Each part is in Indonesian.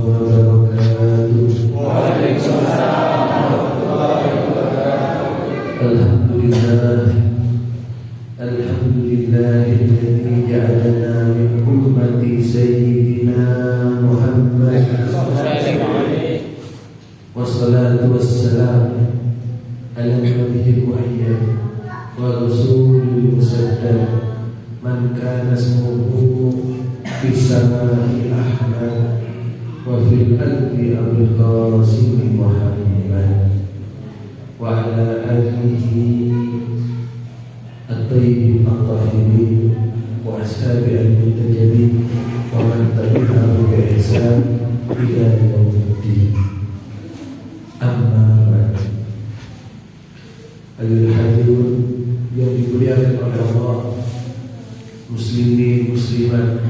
wabarakatuh. Waalaikumsalam warahmatullahi wabarakatuh. Alhamdulillahilladzi ja'alana min ummati sayyidina Muhammad. Wassalatu wassalamu ala nabiyil muhayyad wa rasulil musaddad man kana ismuhu fis samai Ahmad wa fil ardi Abul Qasim Muhammad wa ala alihi at-tayyibin at-tahirin wa ashabi al-muntajabin wa man tabi'ahum bi ihsan ila yaumiddin. Amma ba'du. Ayyuhal hadirun yang dimuliakan oleh Allah, muslimin muslimat,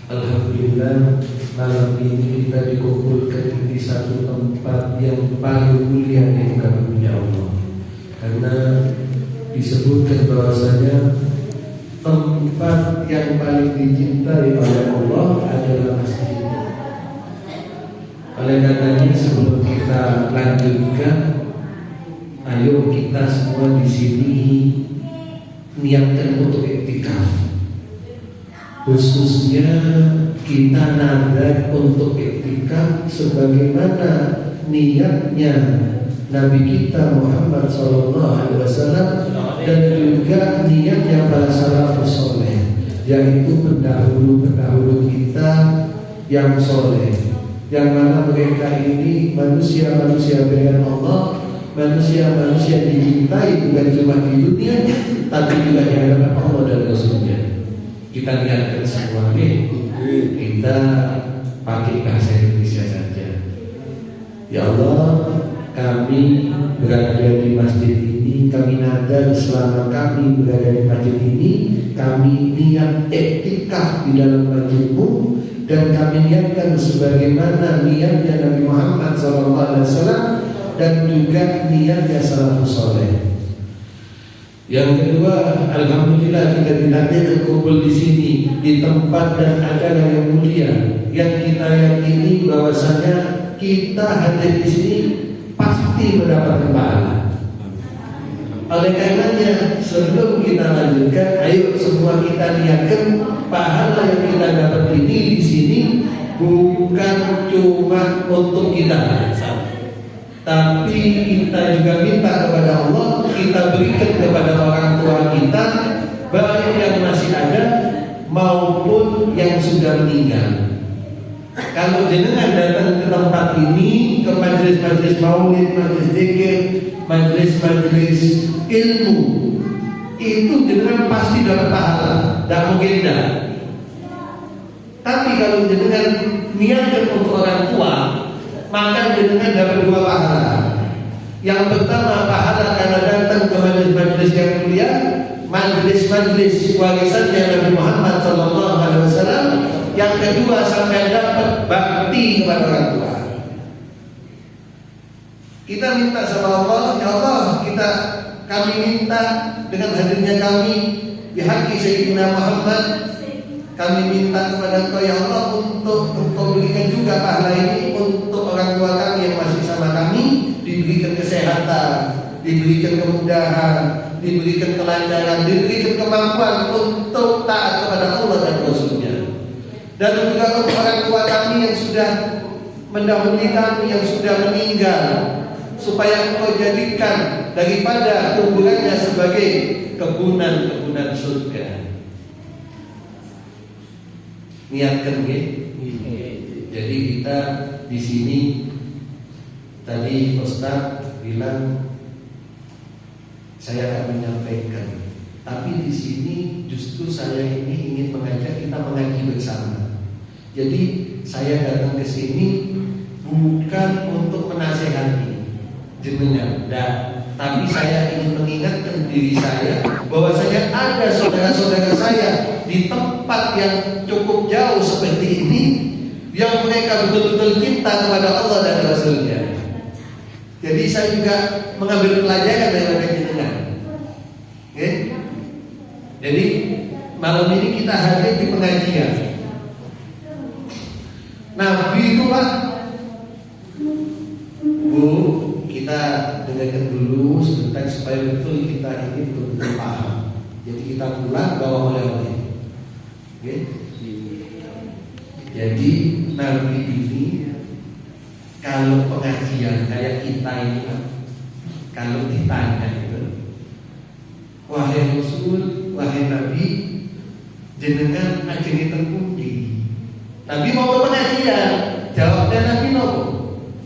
alhamdulillah malam ini kita dikumpulkan di satu tempat yang paling mulia di karunia Allah. Karena disebutkan bahwasanya tempat yang paling dicintai oleh Allah adalah masjid. Oleh karenanya sebelum kita lanjutkan, ayo kita semua di sini niatkan untuk iktikaf. Khususnya kita nadar untuk iktikaf sebagaimana niatnya Nabi kita Muhammad SAW dan juga niatnya para salafus soleh, yaitu pendahulu kita yang soleh, yang mana mereka ini manusia-manusia pilihan Allah, manusia-manusia dicintai bukan cuma di dunia tapi juga di hadapan Allah dan Rasulnya. Kita lihatkan semuanya, kita pakai bahasa Indonesia saja. Ya Allah, kami berada di masjid ini, kami nadar selama kami berada di masjid ini, kami niat iktikaf di dalam masjid-Mu, dan kami niatkan sebagaimana niatnya Nabi Muhammad SAW dan juga niatnya salafus saleh. Yang kedua, alhamdulillah kita ditakdirkan kumpul di sini di tempat dan acara yang mulia, yang kita yakini bahwasanya kita hadir di sini pasti mendapatkan pahala. Oleh karenanya sebelum kita lanjutkan, ayo semua kita niatkan pahala yang kita dapat ini di sini bukan cuma untuk kita, tapi kita juga minta kepada Allah, kita berikan kepada orang tua kita, baik yang masih ada maupun yang sudah meninggal. Kalau jenengan datang ke tempat ini, ke majelis-majelis maulid, majelis zikir, majelis-majelis ilmu, itu jenengan pasti dapat pahala, tidak mungkin tidak. Tapi kalau jenengan niatkan untuk orang tua, maka jenengan dapat dua pahala. Yang pertama, pahala karena datang ke majelis-majelis yang mulia, majelis-majelis warisannya Nabi Muhammad SAW. Yang kedua, sampai dapat bakti kepada orang tua. Kita minta sama Allah, ya Allah, kami minta dengan hadirnya kami di haki Sayyidina Muhammad, kami minta kepada Engkau ya Allah untuk Engkau berikan juga pahala ini untuk orang tua kami yang masih sama kami, diberikan kesehatan, diberikan kemudahan, diberikan kelancaran, diberikan kemampuan untuk taat kepada Allah dan Rasulnya. Dan juga untuk orang tua kami yang sudah mendahului kami, yang sudah meninggal, supaya Engkau jadikan daripada kuburannya sebagai kebunan-kebunan surga. Niatkan ya. Jadi kita di sini tadi Ustaz bilang saya akan menyampaikan, tapi di sini justru saya ini ingin mengajak kita mengaji bersama. Jadi saya datang ke sini bukan untuk menasehati jenengan, tapi saya ingin mengingatkan diri saya bahwasanya ada saudara-saudara saya di tempat yang cukup jauh seperti ini yang mereka betul-betul cinta kepada Allah dan Rasulnya. Jadi saya juga mengambil pelajaran dari jenengan. Okay? Jadi malam ini kita hadir di pengajian. Nabi itu Pak, Bu, kita dengarkan dulu sebentar supaya betul kita ini betul-betul paham. Jadi kita pulang bawa oleh-oleh. Oke? Jadi Nabi ini kalau pengajian kayak kita ini Pak, kalau ditanya gitu, wahai Rasul, wahai Nabi, jenengan ajeng teng pundi? Nabi mau ke pengajian, jawabnya Nabi nopo.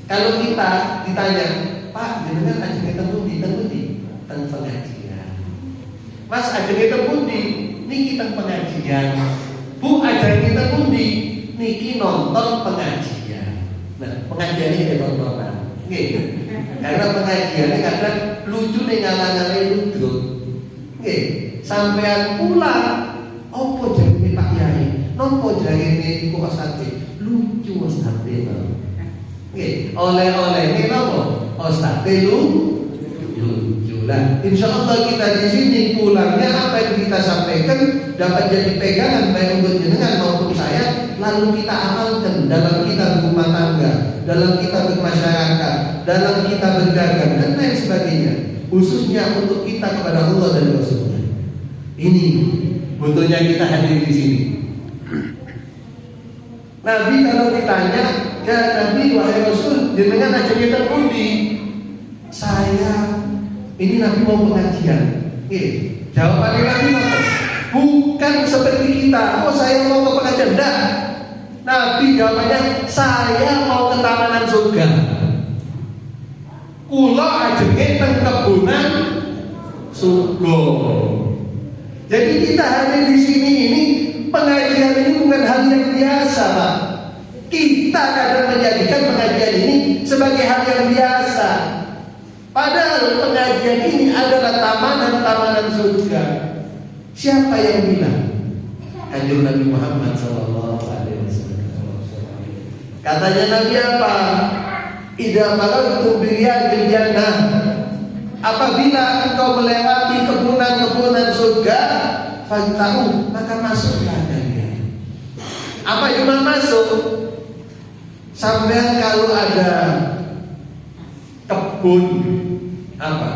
Kalau kita ditanya, Pak, jenengan ajeng teng pundi? Teng pundi? Teng pengajian. Mas ajeng teng pundi? Niki teng pengajian. Bu ajeng teng pundi? Niki nonton pengajian. Nah, pengajian ini kayak tontonan. Nggih. Karena pengajiannya kadang lucu nih ngalang-ngalang lucu. Nggih. Sampean pulang, opo jenenge Pak Yai? Nopo jenenge kok sate? Lucu sate to. Nggih, oleh-oleh nopo? Sate lucu lah. Insyaallah kita di sini pulangnya apa yang kita sampaikan dapat jadi pegangan baik untuk jenengan maupun saya, lalu kita amalkan dalam kita berumah tangga, dalam kita bermasyarakat, dalam kita berdagang dan lain sebagainya, khususnya untuk kita kepada Allah dan Rasulnya. Ini butuhnya kita hadir di sini. Nabi kalau ditanya, ya Nabi wahai Rasul, jenengan aja kita pundi? Saya ini Nabi mau pengajian. Jawabannya Nabi bukan seperti kita. Oh saya mau ke pengajian, enggak. Nabi jawabannya, saya mau ke tamanan surga. Kula ajenge teng kebunan surga. Jadi kita hadir di sini ini, pengajian ini bukan hal yang biasa, Pak. Kita kadang menjadikan pengajian ini sebagai hal yang biasa. Padahal pengajian ini adalah tamanan-tamanan surga. Siapa yang bilang? Kanjeng Nabi Muhammad sallallahu alaihi wasallam. Katanya Nabi apa? Idza marartum bi riyadil jannah. Apabila engkau melewati kebunan-kebunan surga, fantahu, maka masuklah kalian. Apa cuma masuk? Sampai kalau ada kebun apa?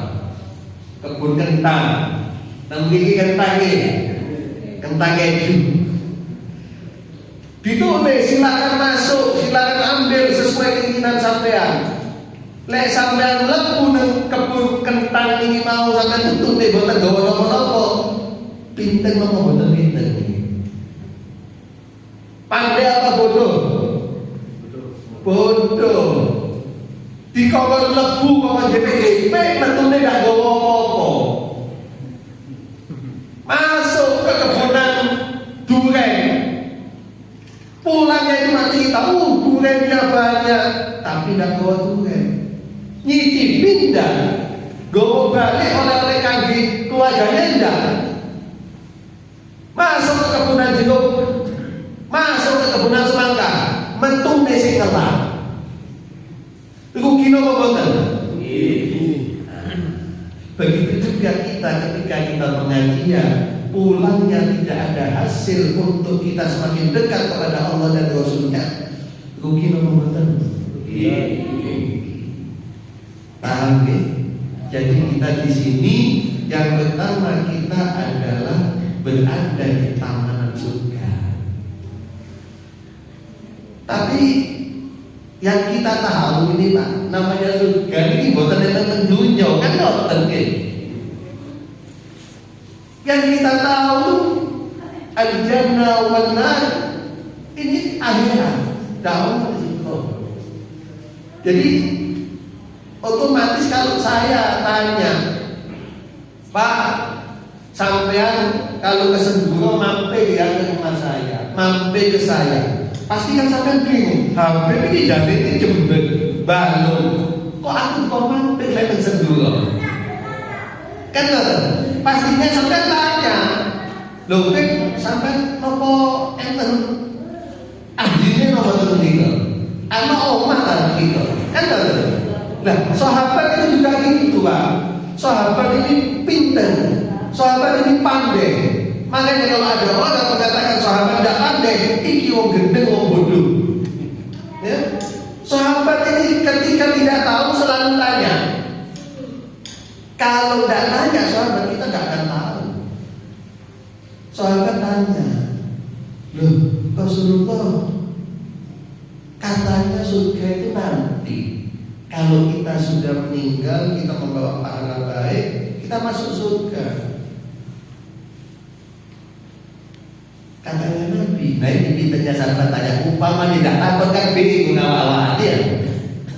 Kebun kentang. Namanya kentang keju. Ditulis silakan masuk, silakan ambil sesuai keinginan sampean. Lek sampean lebu nang kebun kentang ini mau sampean tutup boten gawa napa-napa. Pinten napa boten pinten iki. Pandai apa bodoh? Bodoh. Dikongkon lebu kok jenenge metune gak gawa apa-apa. Masuk ke kebunan durian. Pulangnya cuma cerita, duriannya banyak, tapi tidak bawa durian. Nyicipin dah, gawa balik oleh-oleh kaki keluarganya enggak. Masuk ke kebunan jeruk, masuk ke kebunan semangka, mentung desi ngelah. Rugi nopo boten? Begitu juga kita ketika kita mengajian, pulangnya tidak ada hasil untuk kita semakin dekat kepada Allah dan Rasulnya. Rugi nopo boten? Paham ya? Jadi kita di sini yang pertama kita adalah berada di tamanan surga. Tapi yang kita tahu ini Pak, namanya surga ini bukan tentang dunia kan ngoten nggih. Yang kita tahu al-jannah wan nar ini akhirat, daun itu. Jadi otomatis kalau saya tanya, Pak, sampean kalau ke Senduro mampir ya ke rumah saya, mampir ke saya. Pasti kan sampean bingung, hampir ini jadi ini jembet balon. Kok aku kok mampir lek ke Senduro? Kan pastinya sampean tanya, lho Pik, sampean nopo enten? Ahline nopo ten niku? Ana omah ta niku? Kan Nah, sahabat itu juga gitu, Pak. Sahabat ini pintar, sahabat ini pandai. Makanya kalau ada orang mengatakan sahabat tidak pandai, iki wong gendeng wong bodoh. ketika tidak tahu selalu tanya. Kalau tidak tanya, sahabat kita nggak akan tahu. Sahabat tanya, loh Rasulullah, katanya surga itu nanti. Kalau kita sudah meninggal, kita membawa pahala baik, kita masuk surga. Katanya Nabi. Nah ini pinternya sahabat tanya, umpama tidak takut kan bingung awal-awal dia.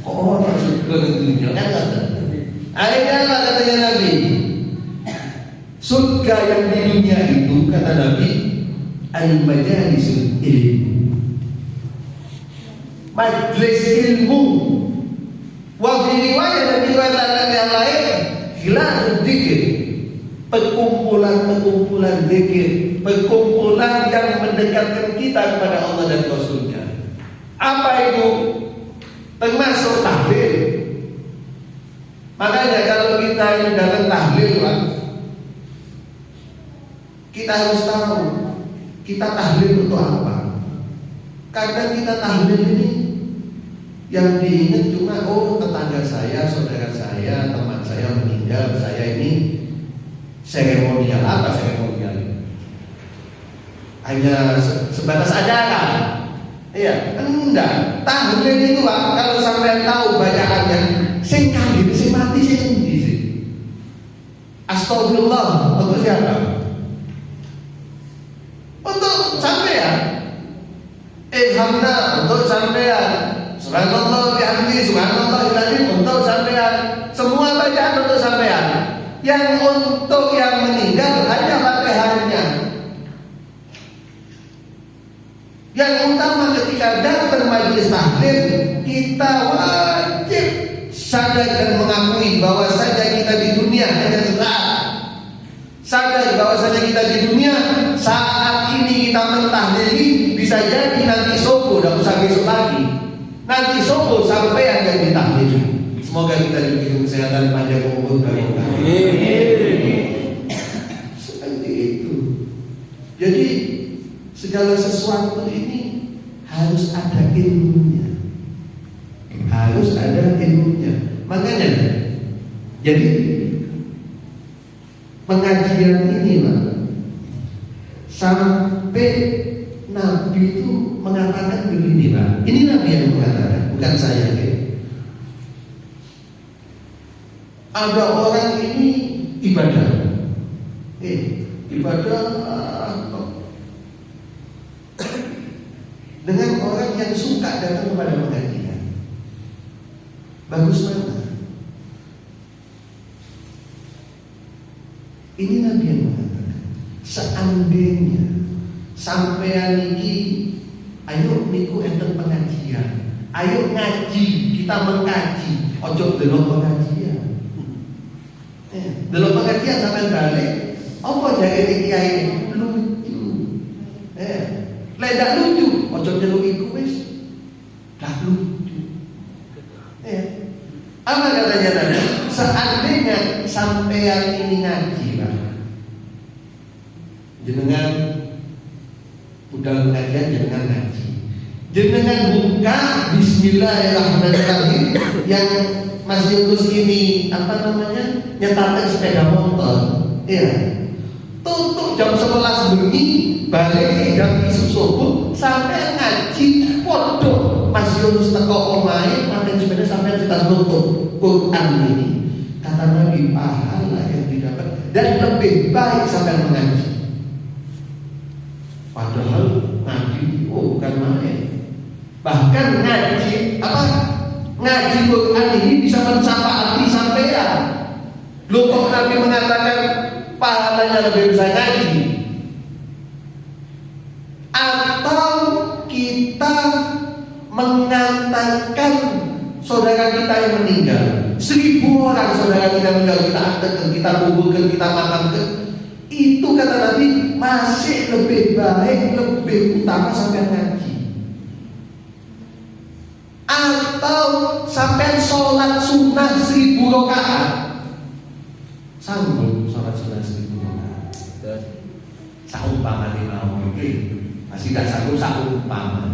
Kok orang surga tentunya kan kata. Akhirnya apa katanya Nabi? Surga yang di dunia itu kata Nabi, al-majalisul ilm, majlis ilmu. Wa fi riwayat dan riwayat yang lain, khilatul dzikir, perkumpulan zikir, perkumpulan yang mendekatkan kita kepada Allah dan Rasulnya. Apa itu? Termasuk tahlil. Makanya kalau kita ini dalam tahlil, Pak, kita harus tahu kita tahlil untuk apa. Kadang kita tahlil ini yang diingat cuma tetangga saya, saudara saya, teman saya meninggal, saya ini seremonial. Apa seremonial? Hanya sebatas ajaran. Iya, enggak. Tahlil itu Pak, kalau sampai tahu bacaannya, sing kali sing mati sing endi sih? Astagfirullah untuk siapa? Untuk sampean. Hamna untuk sampean. Subhanallah bihamdi, subhanallahil untuk sampean. Semua bacaan untuk sampean. Yang untuk yang meninggal hanya Fatihahnya. Yang utama ketika datang majelis tahlil, kita wajib sadar dan mengakui bahwa saja kita di dunia hanya sesaat. Sadar bahwa saja kita di dunia saat ini kita mentahlili, bisa jadi nanti subuh, tidak usah besok lagi. Nanti subuh sampai yang ditahlili. Semoga kita diberi kesehatan panjang umur dan seperti itu. Jadi segala sesuatu ini harus ada ilmunya. Harus ada ilmunya. Makanya jadi pengajian ini Pak, sampai Nabi itu mengatakan begini Pak. Ini Nabi yang mengatakan, bukan saya ya. Ada orang ini ibadah, ibadah dengan orang yang suka datang kepada pengajian. Bagus mana? Ini Nabi yang mengatakan, seandainya sampean iki, ayo niku enten pengajian, ayo ngaji, kita mengkaji, ojo delok pengajian. Delok pengajian sampean balik, apa jake kiai lucu. Lek ndak lucu, ojo delok iku wis dak lucu. Apa katanya tadi? Seandainya sampean ini ngaji, Pak, jenengan udah pengajian, jenengan ngaji, jenengan buka Bismillahirrahmanirrahim yang Mas Yunus ini apa namanya nyetarkan sepeda motor, tutup jam 11 bengi, balik jam isu subuh, sampai ngaji podo Mas Yunus teko omahe pakai sepeda sampai kita tutup Quran ini. Kata Nabi, pahala yang didapat dan lebih baik sampai mengaji. Padahal ngaji bukan main. Bahkan ngaji ngaji Quran ini bisa mencapai sampean. Loh kok Nabi mengatakan pahalanya lebih besar ngaji? Atau kita mengantarkan saudara kita yang meninggal, 1000 orang saudara kita meninggal, kita antarkan, kita kuburkan, kita makamkan, itu kata Nabi masih lebih baik, lebih utama sampai ngaji. Atau sampai sholat sunnah 1000 rakaat, sanggup sholat sunnah 1000 rakaat? Saumpama 5 orang, masih tidak sanggup saumpama.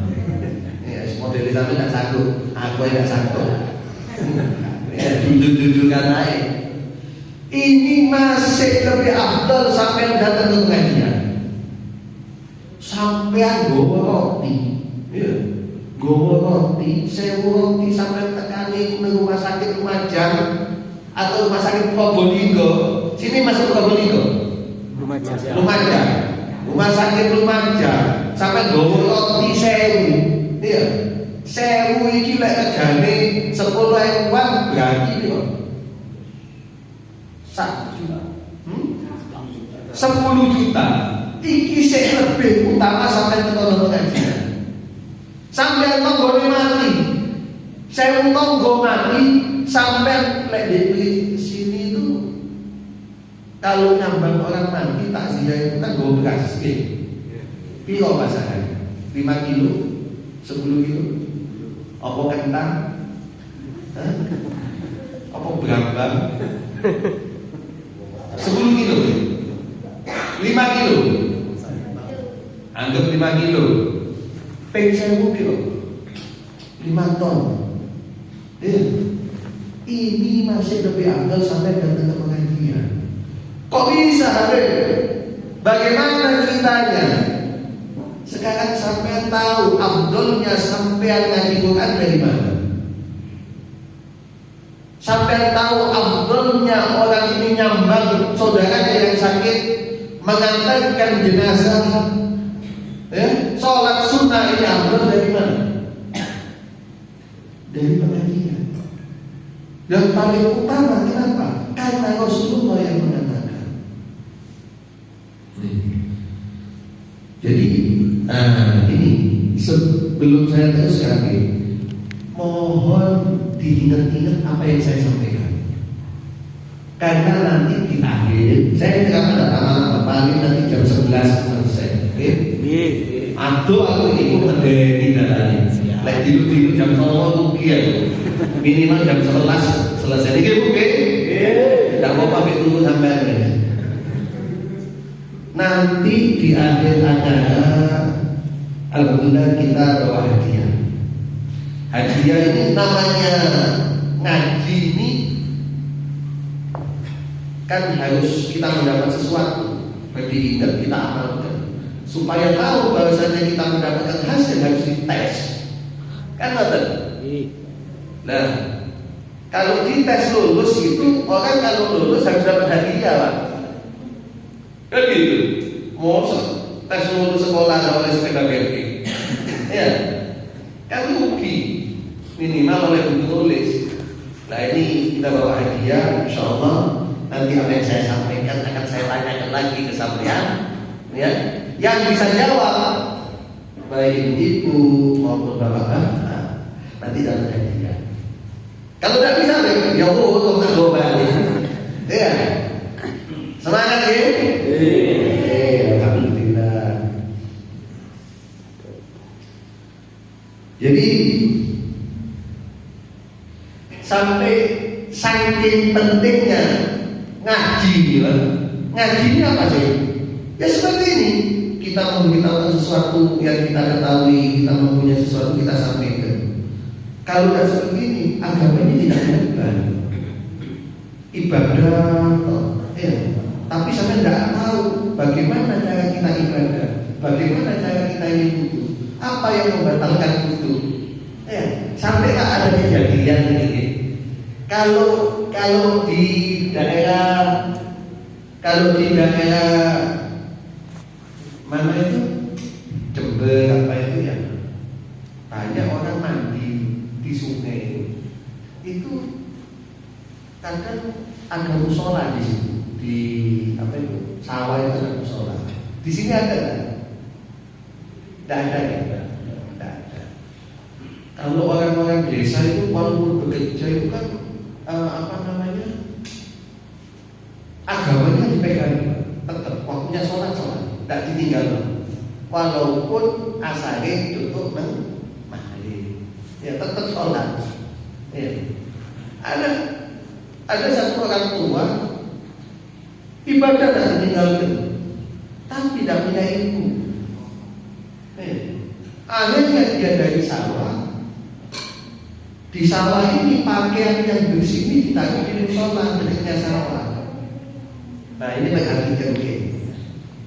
Ya, semua modelnya sampai nggak sanggup, aku yang nggak sanggup. Ya, jujur kan naik. Ini masih lebih afdal sampai datang ke pengajian. Sampai gowo roti, ya, gowo roti, sewu roti sampai tekani ke rumah sakit Lumajang atau rumah sakit Probolinggo. Sini masuk Probolinggo. Lumajang. Rumah sakit Lumajang sampai gowo roti sewu, ya. Sewu iki lek regane 10.000 berarti lho. 1 juta. 10 juta. Iki sing lebih utama sampai tekan pengajian. Sampai tonggone mati. Sewu tonggo mati sampai lek di sini itu kalau nyambang orang mati takziah itu kan gue bekas. Piro pasangan? 5 kilo, 10 kilo. Apa kentang? Apa berambang? 10 kilo, 5 kilo. Anggap 5 kilo. Peng 1000 kilo, 5 ton. Ini masih lebih afdal sampai datang ke pengajian. Kok bisa, Habib? Bagaimana ceritanya? Sekarang sampai tahu afdolnya sampai ngaji Quran dari mana? Sampai tahu afdolnya orang ini nyambang saudaranya yang sakit, mengantarkan jenazah, ya, sholat sunnah ini afdol dari mana? Dari pengajian. Yang paling utama kenapa? Karena Rasulullah yang mengatakan. Jadi ini sebelum saya terus lagi, mohon diingat-ingat apa yang saya sampaikan. Karena nanti di akhir saya tidak ada lama-lama, paling nanti jam 11 selesai. Oke? Atau aku ikut ngedeni dalane. Lek tidur jam 9 rugi ya. Minimal jam 11 selesai. Iki oke? Tidak mau pamit dulu sampai nanti di akhir acara, alhamdulillah kita bawa hadiah. Hadiah ini namanya ngaji ini kan harus kita mendapat sesuatu. Bagi ingat kita amalkan. Supaya tahu bahwasanya kita mendapatkan hasil harus dites. Kan betul? Nah, kalau dites lulus itu orang kalau lulus harus dapat hadiah, Pak. Kan gitu. Mau tes lulus sekolah oleh sepeda BRI. Ya. Kan rugi. Minimal oleh buku tulis. Nah ini kita bawa hadiah, insyaallah nanti apa yang saya sampaikan akan saya tanyakan lagi ke sampean, ya. Yang bisa jawab baik ibu maupun bapak-bapak nanti dapat hadiah. Kalau tidak bisa, ya Allah, nggak bawa balik. Ya. Semangat ya. Alhamdulillah. Jadi sampai saking pentingnya ngaji, ya. Ngaji ini apa sih? Ya seperti ini. Kita memberitahukan sesuatu yang kita ketahui, kita mempunyai sesuatu kita sampaikan. Kalau tidak seperti ini, agama ini tidak berubah. Ibadah, ya. Tapi sampai tidak tahu bagaimana cara kita ibadah, bagaimana cara kita ini wudhu, apa yang membatalkan wudhu. Ya, sampai ada kejadian ini. Kalau di daerah mana itu Jember apa itu ya, banyak orang mandi di sungai. Itu kadang ada musola di situ, di apa itu sawah itu ada musola. Di sini ada nggak? Tidak ada ya. Tidak ada. Kalau orang-orang desa itu walaupun bekerja itu kan agamanya dipegang, tetap waktunya sholat, tidak ditinggal. Walaupun asalnya tutup maghrib, ya tetap sholat. Ya. Ada satu orang tua ibadah tidak ditinggalkan, tapi tidak punya ilmu. Akhirnya dia dari sawah Di sawah ini pakaian yang bersih ini ditaruh di musola dekatnya sawah. Nah ini perhatikan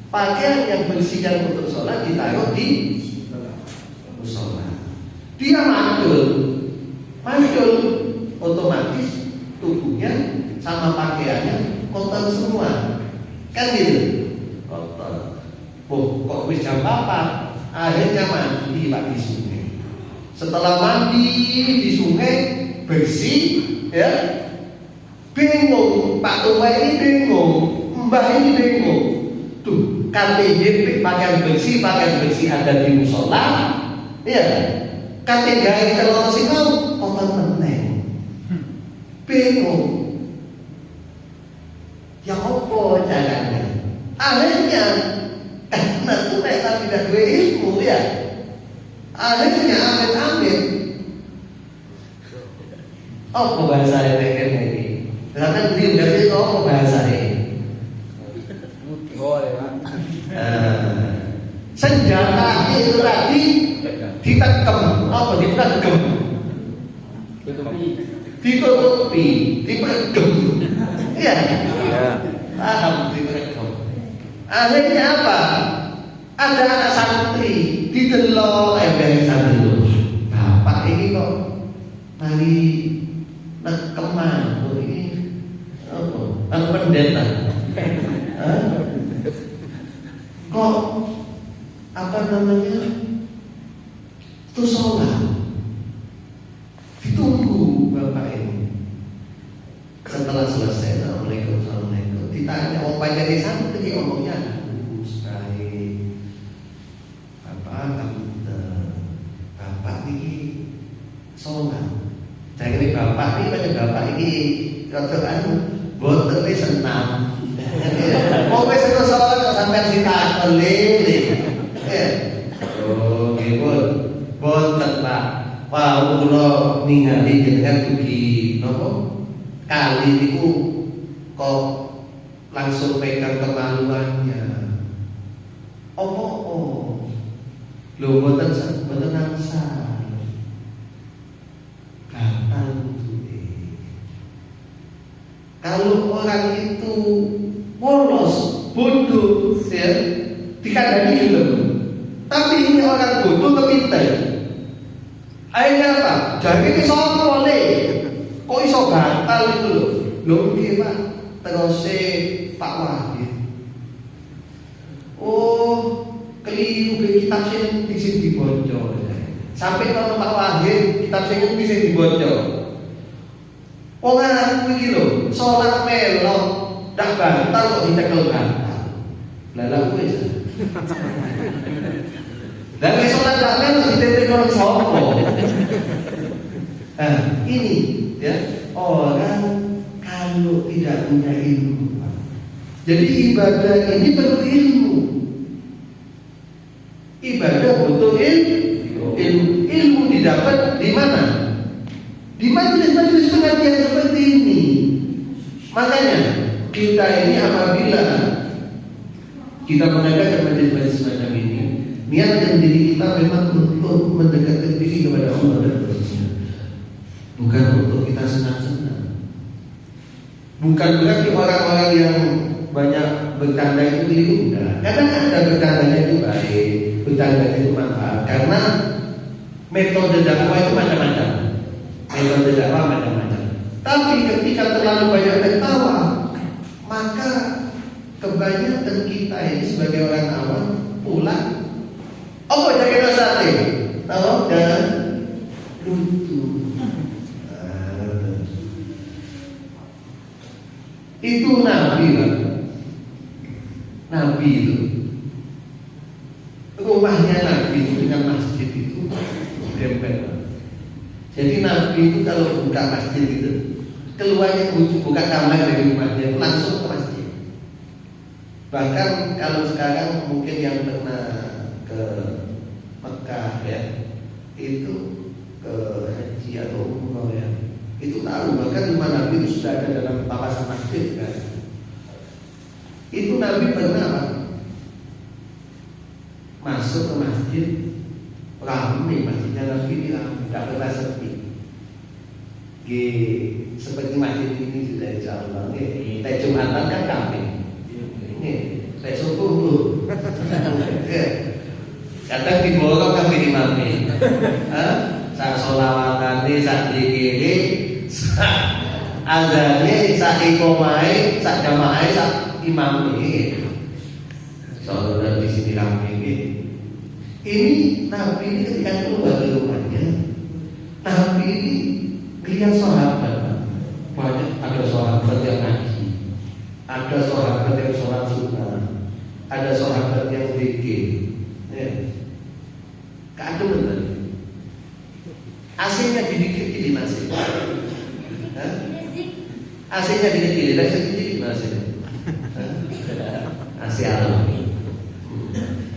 pakaian yang bersih yang untuk sholat ditaruh di musola. Dia mantul, otomatis tubuhnya sama pakaiannya kotor semua, kan gitu? Kotor. Kok wis jam 4, akhirnya mandi Pak di sungai. Setelah mandi di sungai bersih, ya bingung. Pak Tua ini bingung, Mbah ini bingung. Tuh, KTJ pakaian bersih ada di musola, ya. KTJ kalau sinau kotor meneng, bingung. Ya apa caranya? Akhirnya karena tuh kita tidak dua ilmu ya. Akhirnya amit-amit. Apa bahasa ini? Karena dia berarti apa bahasa ini? Senjata itu tadi ditekem, apa ditekem? Ditutupi, diperegem. Iya. Paham ditekem. Akhirnya apa? Ada anak santri didelok dari santri. Bapak ini kok mari nekeman ini apa? Ang pendeta. Kok apa namanya? Itu sholat. Ditunggu bapak ini. Setelah selesai, assalamualaikum. Ditanya, mau banyak di santri ngomongnya. Bapak ini sholat. Saya ini bapak ini katakan boten wis senam. Mau wis sholat kok sampean sitak lele. Oh, nggih boten Pak. Wah, kula ningali jenengan dugi napa? Kali niku kok langsung pegang kemaluannya. Oh. Lho boten angsa. Gatal tuh. Kalau orang itu polos, bodoh, ya, dikandani gitu. Tapi ini orang bodoh tapi pintar. Akhirnya apa? Jadi ini soal boleh. Kok iso gatal itu loh? Lho nggih Pak, terus Pak Wahid. Oh, keliru kitab sing dibaca. Sampai kalau Pak Wahid kitab sing dibaca. Wong aku iki lho, salat melok ndak batal kok dicekel batal. Lah lha kuwi. Lah nek salat ndak melok ditetek karo sapa? Ini ya, orang kalau tidak punya ilmu. Jadi ibadah ini perlu ilmu. Ibadah butuh ilmu didapat di mana? Di majelis-majelis pengajian seperti ini. Makanya kita ini apabila kita mengadakan majelis-majelis semacam ini, niatkan diri kita memang untuk mendekatkan diri kepada Allah dan Rasulnya, bukan untuk kita senang-senang. Bukan berarti orang-orang yang banyak bercanda itu keliru. Kadang ada bercandanya itu baik, bercandanya itu manfaat. Karena metode dakwah itu macam-macam. Metode dakwah macam-macam. Tapi ketika terlalu banyak tertawa, maka kebanyakan kita ini sebagai orang awam pulang. Oh, jaga sate. Tahu? Jangan lucu. Itu Nabi lah. Nabi itu rumahnya Nabi itu dengan masjid itu dempet. Jadi Nabi itu kalau buka masjid itu keluarnya buka kamar dari rumahnya langsung ke masjid. Bahkan kalau sekarang mungkin yang pernah ke Mekah ya, itu ke haji atau umroh ya, itu tahu bahkan rumah Nabi itu sudah ada dalam kawasan masjid kan. Itu Nabi pernah masuk ke masjid ramai, masjidnya Nabi ini ramai, tidak pernah sepi. Seperti masjid ini sudah insyaallah nggih. Nek Jumatan kan kambing. Nggih, nek subuh tuh. Kadang diborong kambing imame. Sak sholawatane, sak dikiri, sak azane, sak iqomahe, sak jamaah, sak imame. Soalnya di sini ramai ini. Ini Nabi ini ketika keluar dari rumahnya, Nabi ini lihat sahabat. Banyak ada sahabat yang ngaji, ada sahabat yang sholat sunnah, ada sahabat yang zikir. Kacau benar. AC-nya dikit-dikit masih. AC-nya dikit-dikit, tidak sedikit masih. AC alami.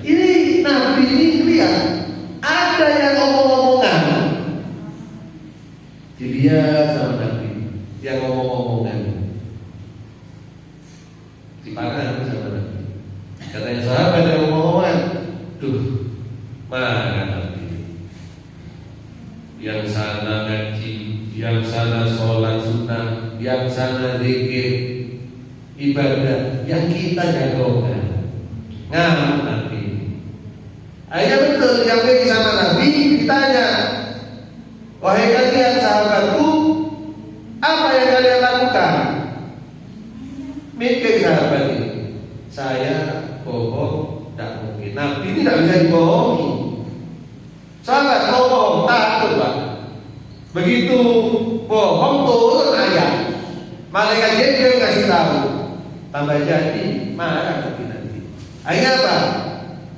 Ini Nabi ini lihat ada yang ngomong-ngomongan, dilihat sama Nabi yang ngomong-ngomongan, dipangan sama Nabi. Katanya sahabat yang ngomong-ngomongan, tuh mana Nabi? Yang sana ngaji, yang sana sholat sunnah, yang sana zikir, ibadah, yang kita jagokan. Ngamuk Nabi. Akhirnya betul yang pergi sama Nabi ditanya, wahai kalian sahabatku, apa yang kalian lakukan? Mikir sahabat ini, saya bohong, tidak mungkin. Nabi ini tidak bisa dibohongi. Sahabat mau bohong, takut Pak. Begitu bohong turun ayat, malaikat Jibril kasih tahu, tambah jadi marah Nabi nanti. Akhirnya apa?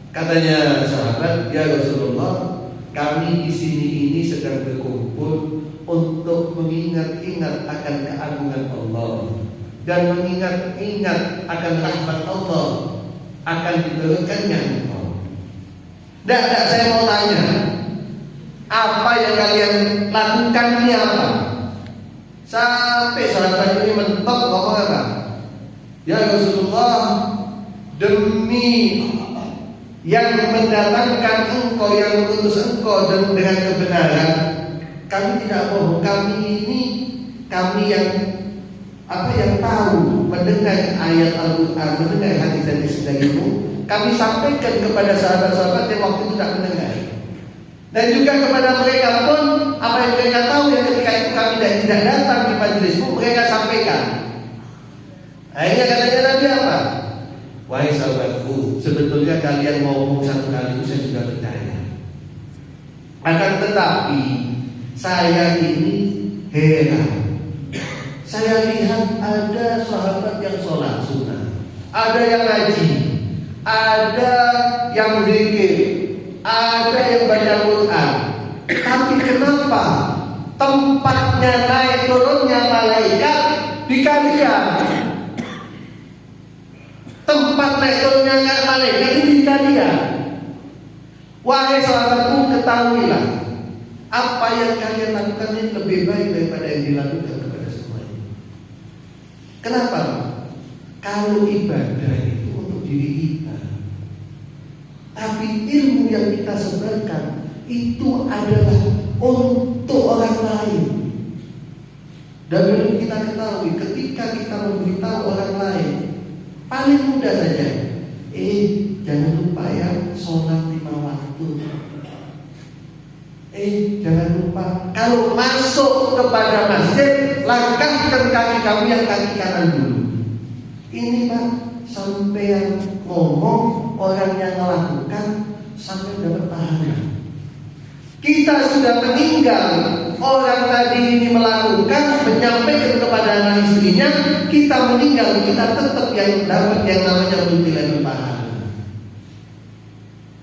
Katanya sahabat, ya Rasulullah, kami di sini ini sedang berkumpul untuk mengingat-ingat akan keagungan Allah dan mengingat-ingat akan rahmat Allah, akan diturunkannya Allah. Tidak, saya mau tanya, apa yang kalian lakukan ini apa? Sampai sahabat ini mentok ngomong apa? Ya Rasulullah, demi yang mendatangkan engkau, yang mengutus engkau dan dengan kebenaran, kami tidak bohong. Kami yang tahu mendengar ayat Al-Quran, mendengar hadis-hadis darimu, kami sampaikan kepada sahabat-sahabat yang waktu itu tidak mendengar, dan juga kepada mereka pun apa yang mereka tahu yang ketika itu kami tidak datang di majelismu, mereka sampaikan. Akhirnya katanya Nabi apa? Wahai sahabatku, sebetulnya kalian ngomong satu kali itu saya sudah percaya. Akan tetapi saya ini heran. Saya lihat ada sahabat yang sholat sunnah, ada yang ngaji, ada yang zikir, ada yang baca Quran. Tapi kenapa tempatnya naik turunnya malaikat di kalian? Tempat naik turunnya malaikat ini di kalian. Wahai sahabatku, ketahuilah apa yang kalian lakukan ini lebih baik daripada yang dilakukan kepada semuanya. Kenapa? Kalau ibadah itu untuk diri kita, tapi ilmu yang kita sebarkan itu adalah untuk orang lain. Dan perlu kita ketahui, ketika kita memberitahu orang lain, paling mudah saja, jangan lupa ya sholat 5 waktu. Jangan lupa kalau masuk kepada masjid, langkahkan kaki kamu yang kaki kanan dulu. Ini Pak, sampai yang ngomong, orang yang melakukan sampai dapat pahala. Kita sudah meninggal, orang tadi ini melakukan, menyampaikan kepada anak istrinya, kita meninggal, kita tetap yang dapat yang namanya multilevel pahala.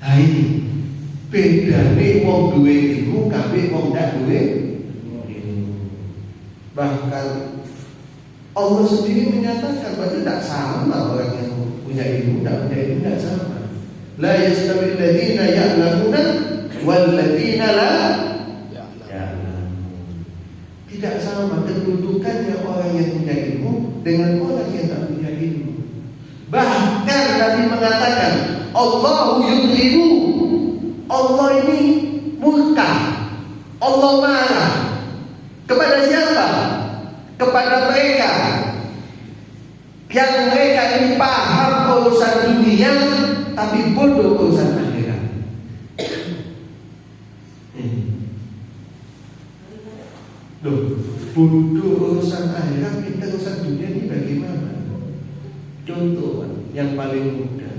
Nah ini beda nih wong duwe ilmu, kabeh wong ndak duwe ilmu. Bahkan Allah sendiri menyatakan bahwa tidak sama orang yang punya ilmu, tidak punya ilmu tidak sama. La yastawi alladziina ya'lamuna wal ladziina la ya'lamun. Tidak sama kedudukannya orang yang punya ilmu dengan orang yang tak punya ilmu. Bahkan Nabi mengatakan, Allahu yudhibu, Allah ini murka, Allah marah kepada siapa? kepada mereka yang mereka ini paham urusan dunia tapi bodoh urusan akhirat. Loh, bodoh urusan akhirat, kita urusan dunia ini bagaimana? Contoh yang paling mudah,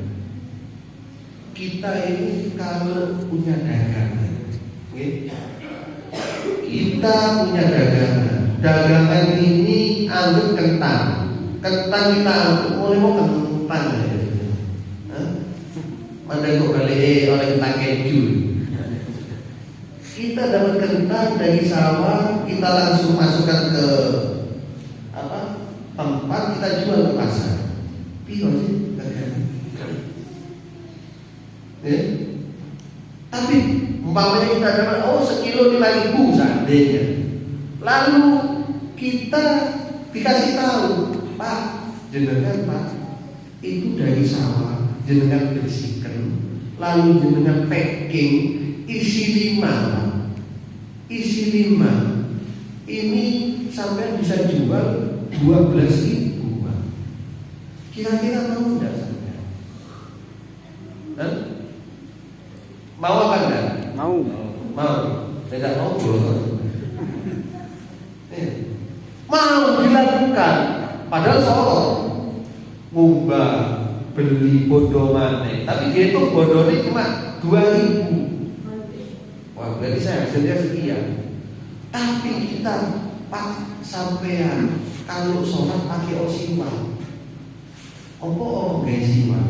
kita ini kalau punya dagangan, kita punya dagangan ini anggap kentang kita anggap mulai mau kentang ya. Mana kok balik oleh kentang keju. Kita dapat kentang dari sawah, kita langsung masukkan ke tempat, kita jual ke pasar. Iya sih, tapi umpamanya kita dapat sekilo 5.000 seandainya, lalu kita dikasih tahu, Pak, jenengan Pak, itu dari sawah, jenengan bersihkan, lalu jenengan packing, isi 5 Pak, isi 5, ini sampai bisa jual 12.000 Pak. Kira-kira mau enggak sampai? Mau apa enggak? Mau. Tidak mau mau dilakukan. Padahal Solo ngubah beli bodoh mana, tapi dia itu bodohnya cuma 2.000. Wah, berarti saya hasilnya sekian. Tapi kita sampean kalau sholat pakai osiwa, gak siwak?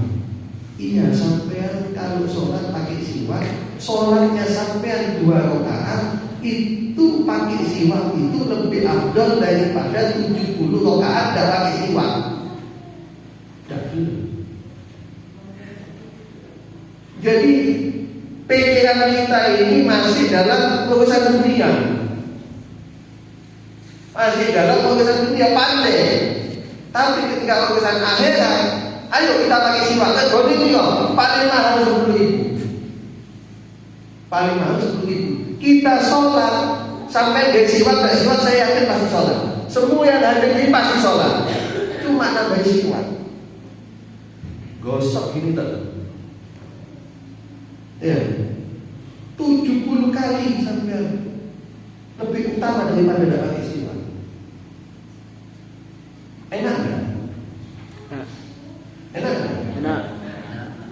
Iya, sampean kalau sholat pakai siwak, sholatnya sampean 2 rakaat itu pakai siwak itu lebih afdal daripada 70 rakaat tidak pakai siwak. Jadi pikiran kita ini masih dalam urusan dunia, pandai. Tapi ketika urusan akhirat, ayo kita pakai siwak. Paling mahal 10.000. Kita sholat sampai dari siwak, saya yakin pasti sholat. Semua yang ada ini pasti sholat. Cuma nambah siwak, gosok gini tak? Ya, 70 kali sampai lebih utama daripada tidak pakai siwak. Enak nggak?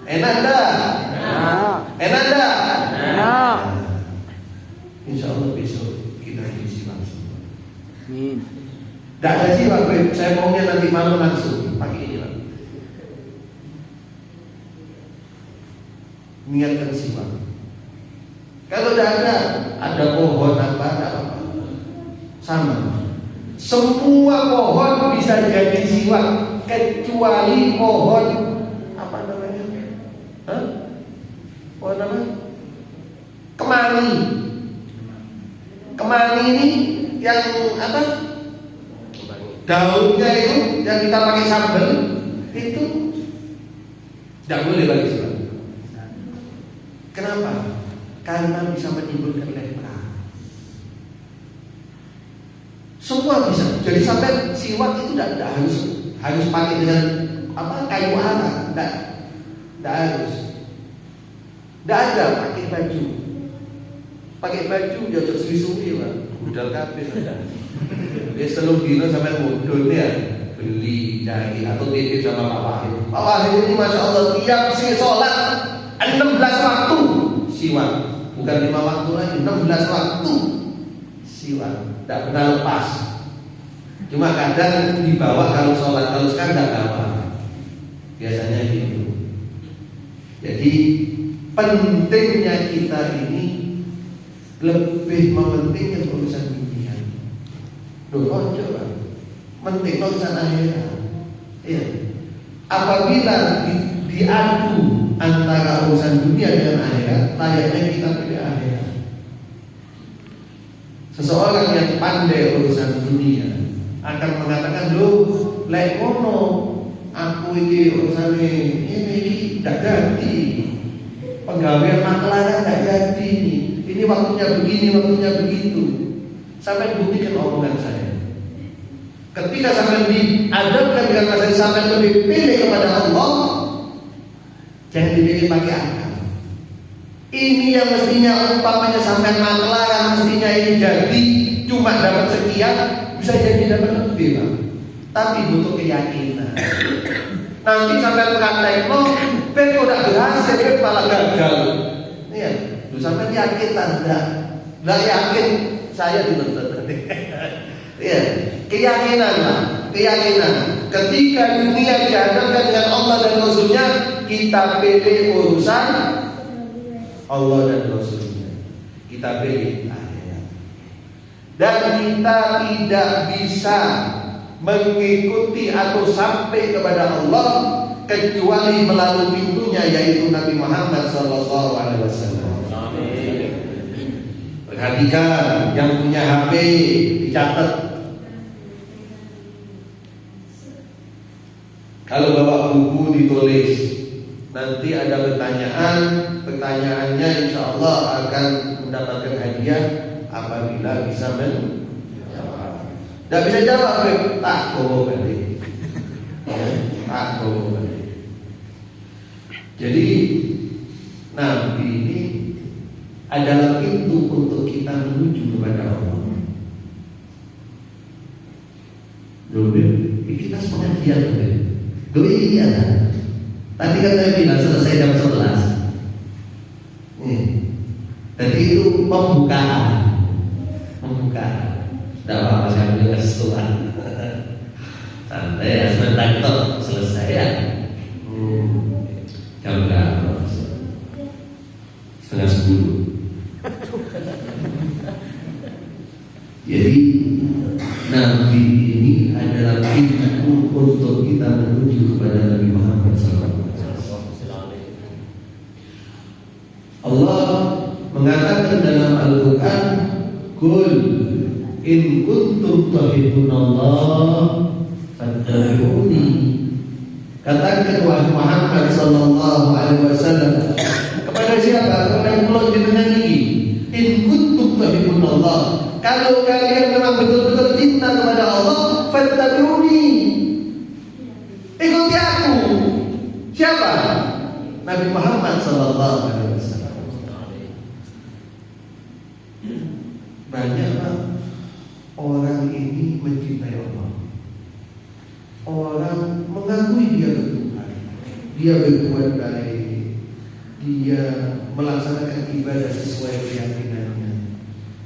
Enak dah. Insya Allah besok kita isi langsung. Amin. Tidak ada siwak, saya maunya nanti malam langsung pakai ini lah. Niatkan siwak. Kalau tidak ada pohon apa, sama. Semua pohon bisa jadi siwak kecuali pohon apa namanya? Pohon apa? Kemari ini yang apa? Daunnya itu yang kita pakai sambal itu tidak boleh bagi siwak. Kenapa? Karena bisa menimbulkan lepra. Semua bisa. Jadi sampai siwak itu tidak harus pakai dengan kayu arang, tidak harus. Tidak ada pakai baju jatuh suwi-suwi Pak. Budal kabeh. Ya selung dino sampai modal ya beli dari atau titip sama Pak Wahid. Pak Wahid ini Masya Allah tiap sholat 16 waktu siwak, bukan 5 waktu lagi, 16 waktu siwak, tidak pernah lepas. Cuma kadang dibawa kalau sholat, kalau sekarang tidak bawa. Biasanya gitu. Jadi pentingnya kita ini lebih mementingkan urusan dunia. Coba penting urusan akhirat. Iya. Apabila diadu antara urusan dunia dengan akhirat, layaknya kita pilih akhirat. Seseorang yang pandai urusan dunia akan mengatakan, loh, lek ngono, aku ini urusan ini tidak jadi, penggawaian maklar tidak jadi, ini waktunya begini, waktunya begitu. Sampai buktikan omongan saya. Ketika sampai diadabkan dengan masalah sampai lebih pilih kepada Allah, jangan dipilih pakai akal. Ini yang mestinya umpamanya sampai maklar, mestinya ini jadi cuma dapat sekian, bisa jadi dapat lebih, Pak. Tapi butuh keyakinan. Nanti sampai praktek ben udah berhasil, ben malah gagal. Iya, lu sampai yakin tanda, nggak yakin saya dituntut. Iya, keyakinan lah, keyakinan. Ketika dunia dihadapkan dengan Allah dan Rasulnya, kita pilih urusan Allah dan Rasulnya. Kita pilih ayat. Dan kita tidak bisa mengikuti atau sampai kepada Allah kecuali melalui pintunya, yaitu Nabi Muhammad SAW. Perhatikan yang punya HP, dicatat. Kalau bawa buku ditulis. Nanti ada pertanyaan, pertanyaannya insya Allah akan mendapatkan hadiah apabila bisa menjawab. Tidak bisa jawab, tak balik. Tak balik. Jadi Nabi ini adalah pintu untuk kita menuju kepada Allah. Kita pengajian dulu ini ada. Tadi kan saya bilang selesai jam 11. Jadi itu pembukaan. Tidak apa-apa saya punya kesetuan. Santai ya, sebentar itu selesai ya. Jam berapa? 9:30. Jadi Nabi ini adalah pintu untuk kita menuju kepada Nabi Muhammad SAW. Allah mengatakan dalam Al-Quran, "Qul in kuntum tuhibbunallah fattabi'uni." Katakan wahai Muhammad sallallahu alaihi wasallam kepada siapa? Kepada mulut jenengan ini. In kuntum tuhibbunallah. Kalau kalian memang betul-betul cinta kepada Allah, fattabi'uni. Ikuti aku. Siapa? Nabi Muhammad sallallahu alaihi wasallam. Banyak orang ini mencintai Allah. Orang mengakui dia bertuhan, dia berbuat baik, dia melaksanakan ibadah sesuai keyakinannya.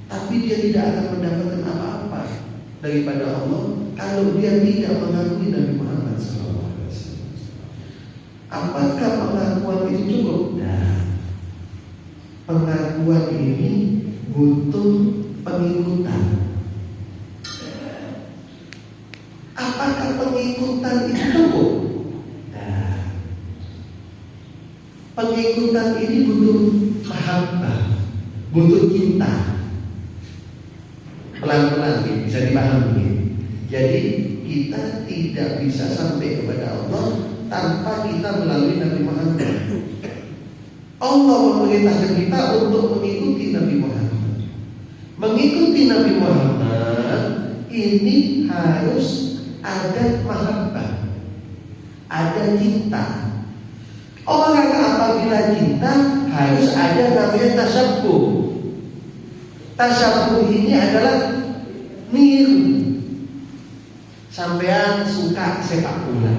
Tapi dia tidak akan mendapatkan apa-apa daripada Allah kalau dia tidak mengakui Nabi Muhammad SAW. Apakah pengakuan itu cukup? Nah, pengakuan ini butuh pengikutan. Apakah pengikutan itu cukup? Nah, pengikutan ini butuh mahabbah, butuh cinta. Pelan-pelan bisa dipahami. Jadi kita tidak bisa sampai kepada Allah tanpa kita melalui Nabi Muhammad. Allah memerintahkan kita untuk mengikuti Nabi Muhammad. Mengikuti Nabi Muhammad ini harus ada mahabbah, ada cinta. Orang apabila cinta harus ada namanya tasabbuh. Tasabbuh ini adalah niru. Sampean suka sepak bola,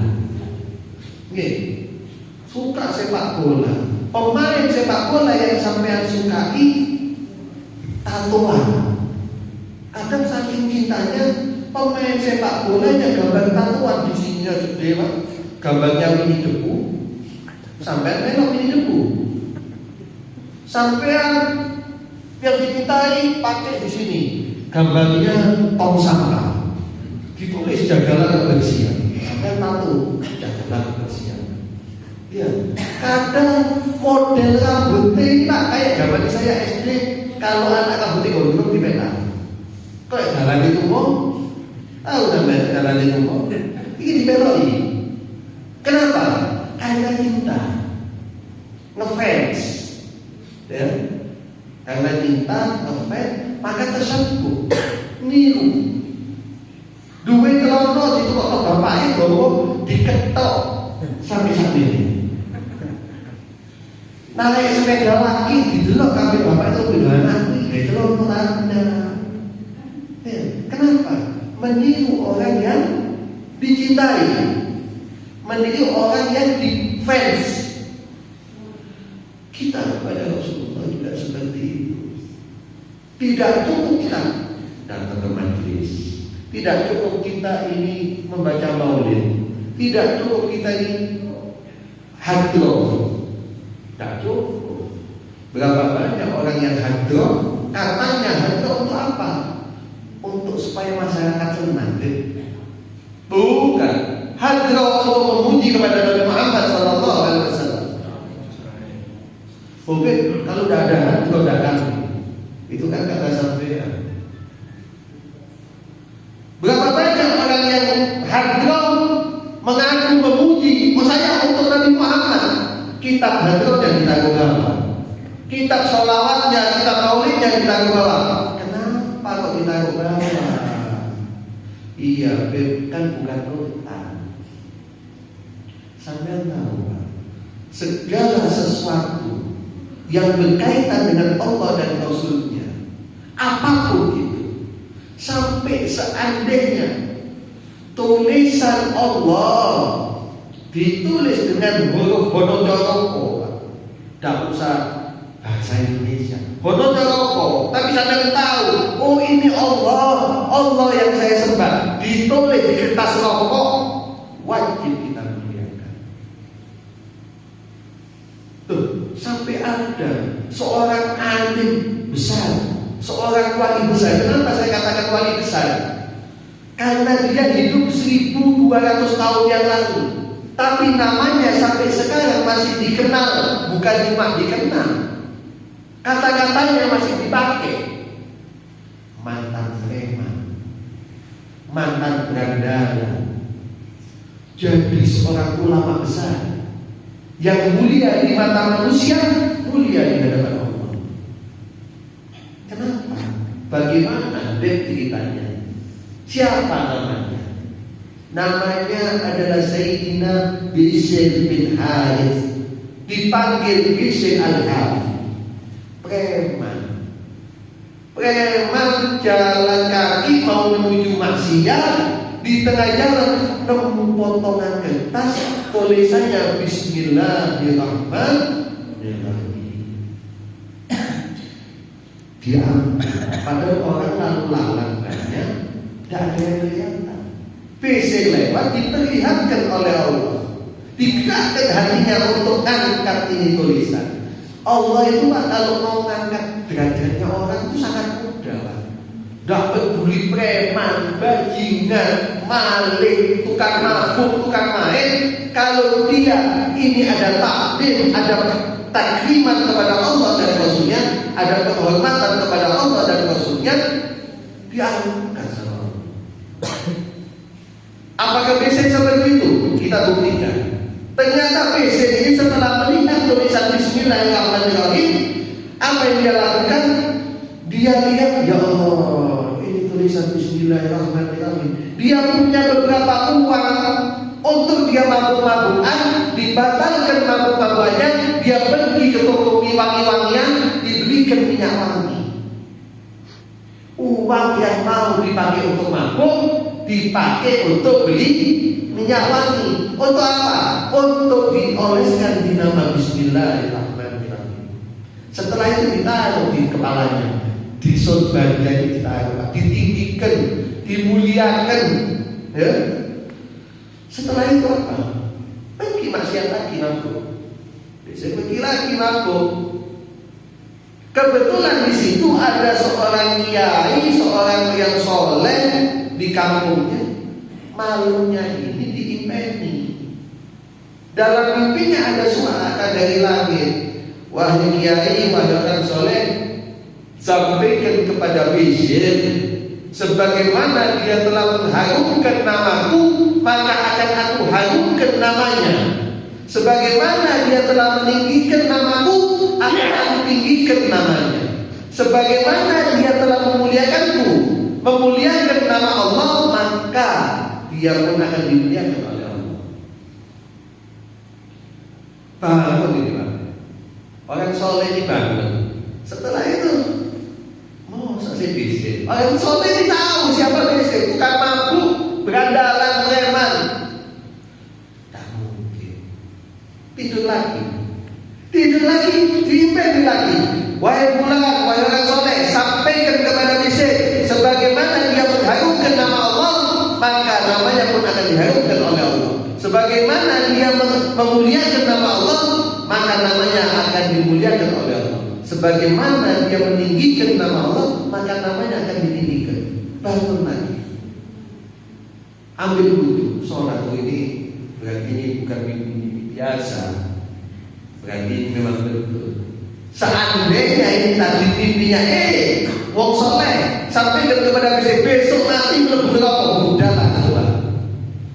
suka sepak bola. Pemain sepak bola yang sampean sukai tatoan. Kadang saking cintanya pemain sepak bolanya gambar tatoan di sininya gede, Pak. Gambarnya Winnie the Pooh. Sampean memang Winnie the Pooh. Sampean yang dicintai pakai di sini gambarnya tong sampah, ditulis jagalah kebersihan. Sampean tahu jagalah kebersihan. Ya, kadang model rambutnya Pak kayak zaman saya SD. Kalau anak rambutnya gondrong dipetang, kayak jalan itu mau tahu sampai jalan itu mau ini dipeloi. Kenapa? Karena cinta, ngefans, ya. Karena cinta, ngefans, maka tersambung, niru. Duit kalau diketok sampai saat ini. Naik sepeda lagi didelok kabeh bapak itu beda anakku, itu loh Anda. Kenapa? Meniru orang yang dicintai, meniru orang yang defense. Kita kepada Rasulullah tidak seperti itu. Tidak cukup kita datang ke majelis, tidak cukup kita ini membaca maulid, tidak cukup kita ini hadro, tidak cukup. Berapa banyak orang yang hadro, katanya hadro untuk apa? Untuk supaya masyarakat senang. Bukan. Hadro untuk memuji kepada Nabi Muhammad SAW. Mungkin kalau tidak ada hadro, tidak kami. Itu kan kata sampean. Berapa banyak orang yang hadro mengaku memuji, saya untuk Nabi Muhammad. Kitab hadro yang kita bawa, kitab sholawatnya, kitab maulidnya kita bawa. Kenapa kok kita bawa? Iya, kan bukan Quran. Sampean tahu, segala sesuatu yang berkaitan dengan Allah dan Rasulnya, apapun itu, sampai seandainya tulisan Allah ditulis dengan huruf Honocoroko, tidak usah bahasa Indonesia, Honocoroko, tapi sampai tahu, oh ini Allah, Allah yang saya sembah, ditulis di kertas rokok, wajib kita muliakan. Tuh, sampai ada seorang alim besar, seorang wali besar. Kenapa saya katakan wali besar? Karena dia hidup 1200 tahun yang lalu, tapi namanya sampai sekarang masih dikenal, bukan cuma dikenal, kata-katanya masih dipakai. Mantan preman, mantan berandala, jadi seorang ulama besar yang mulia di mata manusia, mulia di hadapan Allah. Kenapa? Bagaimana ceritanya? Siapa namanya? Namanya adalah Sayyidina Bishr bin Harith, dipanggil Bishr al-Harith. Preman jalan kaki mau menuju maksiat, di tengah jalan nemu potongan kertas tulisannya Bismillahirrahmanirrahim. Diambil, padahal orang lalu lalang banyak, tidak ada yang kelihatan. PC lewat diperlihatkan oleh Allah, digerakkan hatinya untuk angkat ini tulisan. Allah itu kalau mau ngangkat derajatnya orang itu sangat mudah, Pak. Tidak peduli preman, bajingan, maling, tukang mabuk, tukang main. Kalau dia ini ada takdim, ada takriman kepada Allah dan Rasulnya, ada penghormatan kepada Allah dan Rasulnya, diangkat sama Allah. Apakah PC seperti itu? Kita buktikan. Ternyata PC ini setelah melihat tulisan Bismillahirrahmanirrahim, apa yang dia lakukan? Dia lihat, ya Allah, ini tulisan Bismillahirrahmanirrahim. Dia punya beberapa uang untuk dia mabuk-mabukan, dibatalkan mabuk-mabukannya, dia pergi ke toko wangi-wangian, dibelikan minyak wangi. Uang yang mau dipakai untuk mabuk, dipakai untuk beli minyak wangi. Untuk apa? Untuk dioleskan di nama Bismillahirrahmanirrahim. Setelah itu ditaruh di kepalanya, di sorbannya ditaruh, ditinggikan, dimuliakan. Ya. Setelah itu apa? Pergi maksiat lagi mabuk. Bisa pergi lagi mabuk. Kebetulan di situ ada seorang kiai, seorang yang soleh di kampungnya. Malunya ini diimpeni. Dalam mimpinya ada suara dari langit, wahai kiai, wahai orang soleh, sampaikan kepada Bishr, sebagaimana dia telah mengharumkan namaku, maka akan aku harumkan namanya. Sebagaimana dia telah meninggikan namaku, akan aku tinggikan namanya. Sebagaimana dia telah memuliakanku, memuliakan nama Allah, maka dia pun akan dimuliakan oleh Allah. bangun ini Pak. Orang soleh ini bangun. Setelah itu mau selesai bisnis. Orang soleh ini tahu siapa bisnis, bukan mabuk, berandalan, preman. Tak mungkin. Tidur lagi, diimpen lagi. Wahai fulan, wahai orang soleh, sampaikan kepada bisnis sebagaimana dia mengharumkan nama Allah, maka namanya pun akan diharumkan oleh Allah. Sebagaimana dia memuliakan nama Allah, maka namanya akan dimuliakan oleh Allah. Sebagaimana dia meninggikan nama Allah, maka namanya akan ditinggikan. Bangun lagi, ambil wudhu, sholat. Ini berarti ini bukan mimpi biasa, berarti ini memang betul. Seandainya ini tadi mimpinya, wong soleh sampaikan kepada besok nanti mlebu neraka, udahlah coba.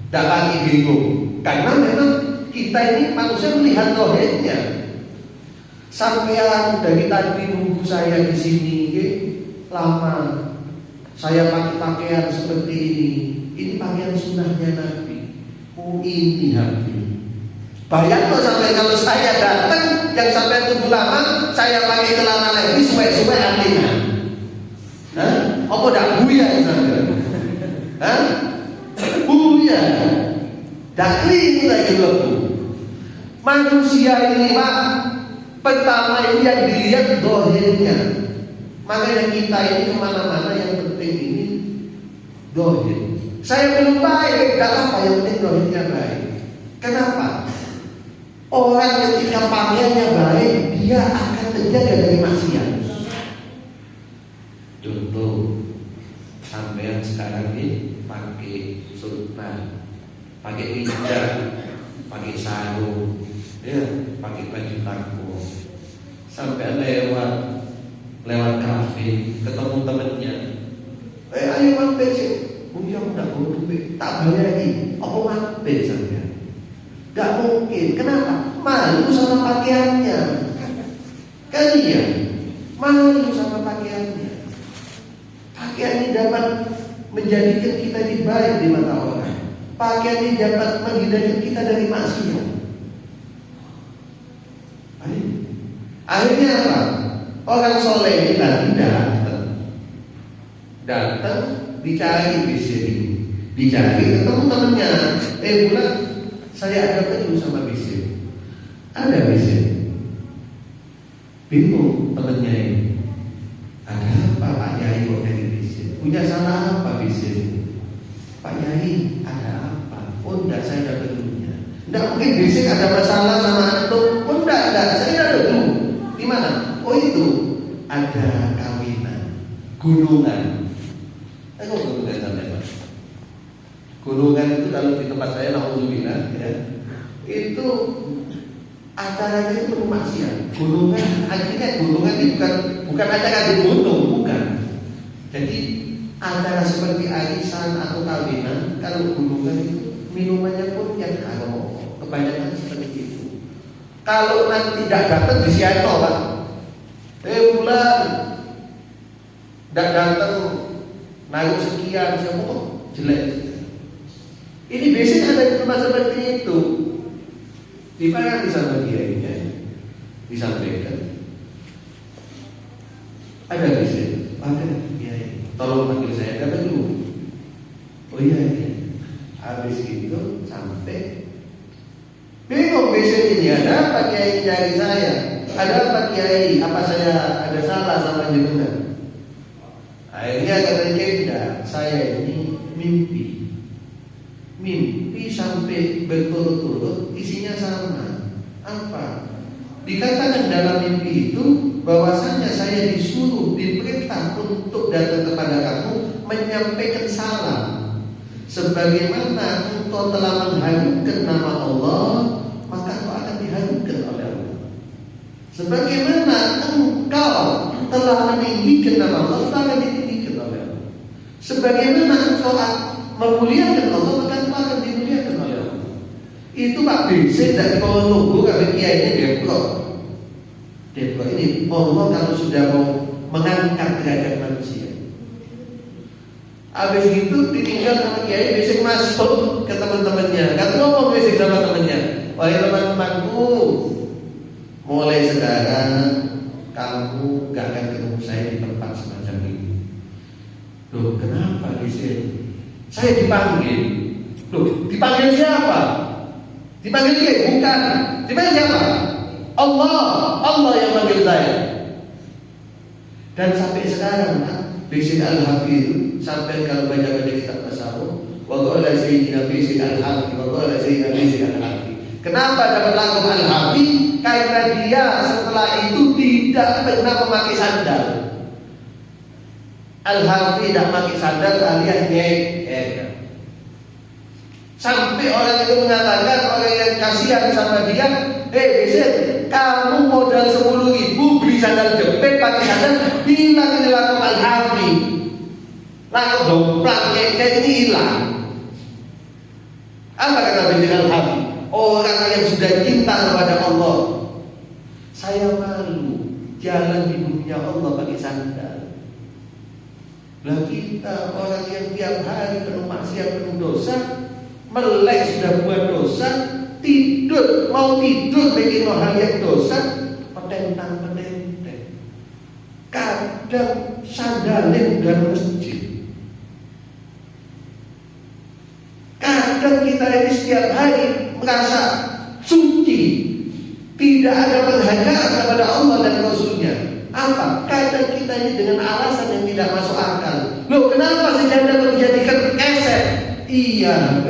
Tidak lagi bingung, karena memang kita ini manusia melihat dohirnya. Sampean dari tadi nunggu saya di sini, lama. Saya pakai pakaian seperti ini pakaian sunnahnya Nabi. Oh ini hati. Bayangkan sampai kalau saya datang, yang sampai tunggu lama, saya pakai celana levis, suwe-suwe artinya. Apa dak buya sampai? Buya. Dak keliru lagi lebu. Manusia ini Pak, pertama ini yang dilihat dohirnya. Makanya kita ini kemana-mana yang penting ini dohir. Saya belum baik, gak apa yang penting dohirnya baik. Kenapa? Orang ketika pakaiannya baik, dia akan terjaga dari maksiat. Contoh, sampean sekarang ini pakai sultan, pakai hijab, pakai sarung, ya, pakai baju takwa. Sampai lewat kafe, ketemu temennya. Ayo mampir sih. Punya udah bawa duit, tak bayari. Apa mampir sampean? Gak mungkin. Kenapa? Malu sama pakaiannya. Kalian malu sama pakaiannya. Pakaian ini dapat menjadikan kita baik di mata orang. Pakaian ini dapat menghindarkan kita dari maksiat. Akhirnya apa? Orang soleh ini tadi datang dicari bisnis ini, dicari ketemu temennya. Bulan saya ada ketemu sama bisnis, ada bisnis. Bingung temennya ini. Ada apa Pak Yai kok dari bisnis? Punya salah apa bisnis? Pak Yai ada apa? Oh enggak, saya ada ketemunya. Enggak mungkin bisnis ada masalah sama antum. Oh enggak, saya ada dulu. Di mana? Oh itu ada kawinan, gunungan. Kok gunungan sampai Pak? Gunungan itu kalau di tempat saya naudzubillah ya, itu acaranya itu penuh maksiat. Gunungan, akhirnya gunungan itu bukan acara di gunung, bukan. Jadi acara seperti arisan atau kawinan, kalau gunungan itu minumannya pun yang haram, kebanyakan seperti itu. Kalau nanti tidak datang di siapa Pak? Bulan tidak datang naik sekian, siapa kok jelek. Ini biasanya ada di tempat seperti itu. Di mana di sana kiainya disampaikan. Ada biasanya, ada kiai. Tolong panggil saya, kata dulu. Oh iya. Habis itu sampai bingung biasanya ini, ada apa kiai dari saya? Ada apa kiai? Apa saya ada salah sama jenengan? Akhirnya katanya tidak, saya ini mimpi sampai berturut-turut isinya sama. Apa? Dikatakan dalam mimpi itu bahwasanya saya disuruh, diperintah untuk datang kepada kamu menyampaikan salam. Sebagaimana engkau telah mengharumkan nama Allah, maka engkau akan diharumkan oleh Allah. Sebagaimana engkau telah meninggikan nama Allah, engkau akan ditinggikan oleh Allah. Sebagaimana engkau memuliakan Allah, maka engkau akan dimuliakan oleh Allah. Itu Pak Bisi tidak mau nunggu kalau kiainya Depok ini. Allah kalau sudah mau mengangkat derajat manusia, habis itu ditinggal sama kiai, besok masuk ke teman-temannya. Kan ngomong besok sama temannya, wahai teman-temanku, mulai sekarang kamu gak akan ketemu saya di tempat semacam ini. Loh, kenapa di sini? Saya dipanggil. Loh, dipanggil siapa? Dipanggil dia? Bukan. Dipanggil siapa? Allah yang panggil saya. Dan sampai sekarang, Bisin Al-Hafidh, sampai kalau baca-baca kitab tasawuf, wa qala sayyidina Bisin Al-Hafidh, wa qala sayyidina Bisin Al-Hafidh. Kenapa dapat lakum Al-Hafidh? Karena dia setelah itu tidak pernah memakai sandal. Al-Hafidh tidak memakai sandal alias nyek. Sampai orang itu mengatakan, orang yang kasihan sama dia, Bisin, kamu modal 10.000 beli sandal jepit, pakai sandal, bilang ini lakum Al-Hafidh. Laku domplang kayak ini hilang. Apa kata Bisin Al-Hafidh? Orang yang sudah cinta kepada Allah. Saya malu jalan di dunia Allah pakai sandal. Lah kita orang yang tiap hari penuh maksiat, penuh dosa, melek sudah buat dosa, tidur mau tidur bikin hal yang dosa, petentang-petenteng. Kadang sandalnya udah masjid. Kadang kita ini setiap hari merasa suci, tidak ada penghargaan kepada Allah dan Rasulnya. Apa? Kadang kita ini dengan alasan yang tidak masuk akal. Loh, kenapa sejadah menjadikan keset? Iya,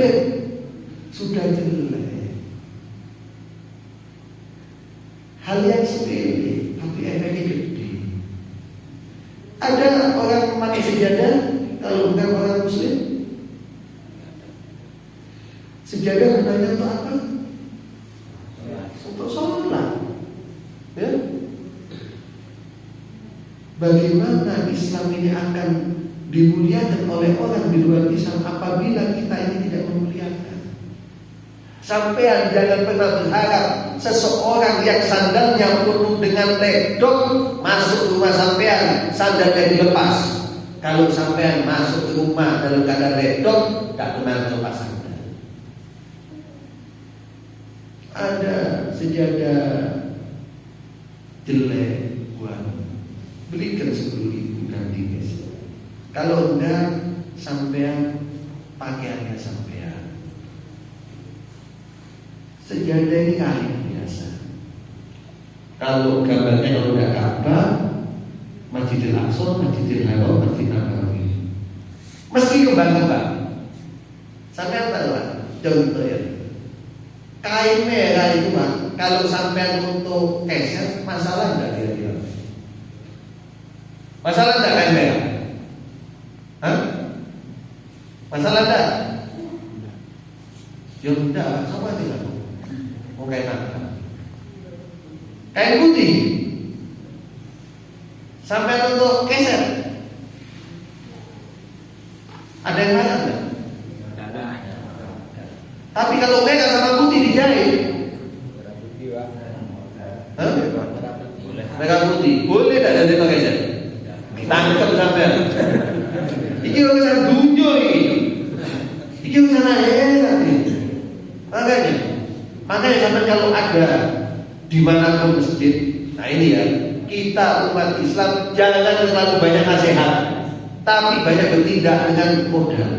sudah jelek. Hal yang sepele, tapi efeknya gede. Ada orang memakai sejadah kalau bukan orang Muslim. Sejadah gunanya untuk apa? Untuk sholat. Ya? Bagaimana Islam ini akan dimuliakan oleh orang di luar Islam apabila kita ini tidak memuliakan? Sampai jangan pernah berharap seseorang yang sandalnya penuh dengan ledok masuk rumah sampean, sandalnya dilepas. Kalau sampean masuk ke rumah dalam keadaan ledok, tak pernah lepas sandal. Ada sejadah jelek buat belikan 10.000 ganti guys. Kalau enggak sampean pakaiannya sampean. Sejadah ini kain biasa. Kalau gambarnya kalau enggak Ka'bah, Masjidil Aqsa, Masjidil Haram, Masjid Nabawi. Meski kembang-kembang. Sampean tahu kan? Contoh ya. Kain merah itu Pak, kalau sampai untuk keset, masalah enggak dia? Masalah enggak kain merah? Hah? Masalah enggak? Ya enggak, sama tidak. Mau kain apa? Kain putih. Sampai untuk keset. Ada yang lain enggak? Tapi kalau merah sama putih dijahit, merah putih boleh tidak jadi pakai jas? Tangkap sampai. Iki urusan dunia ini. Iki urusan akhirat ini. Makanya sampai kalau ada dimanapun masjid, nah ini ya, kita umat Islam jangan terlalu banyak nasihat, tapi banyak bertindak dengan modal.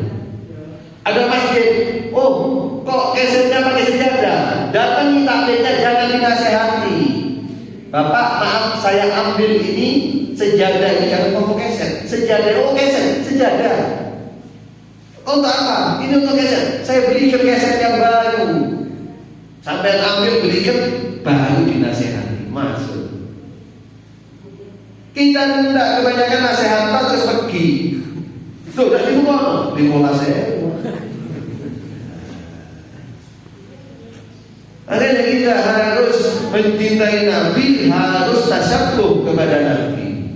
Ada masjid, oh kok kesetnya pakai sejadah, datangi taklimnya jangan dinasehati. Bapak maaf saya ambil ini sejadah ini jangan mau keset. Sejadah, oh keset, sejadah. Untuk apa? Ini untuk keset. Saya belikan keset yang baru. Sampai ambil belikan baru dinasehati. Masuk. Kita tidak kebanyakan nasihat terus pergi. Tuh, dari mana? Di bola saya. Makanya kita harus mencintai Nabi, harus tasyabbuh kepada Nabi.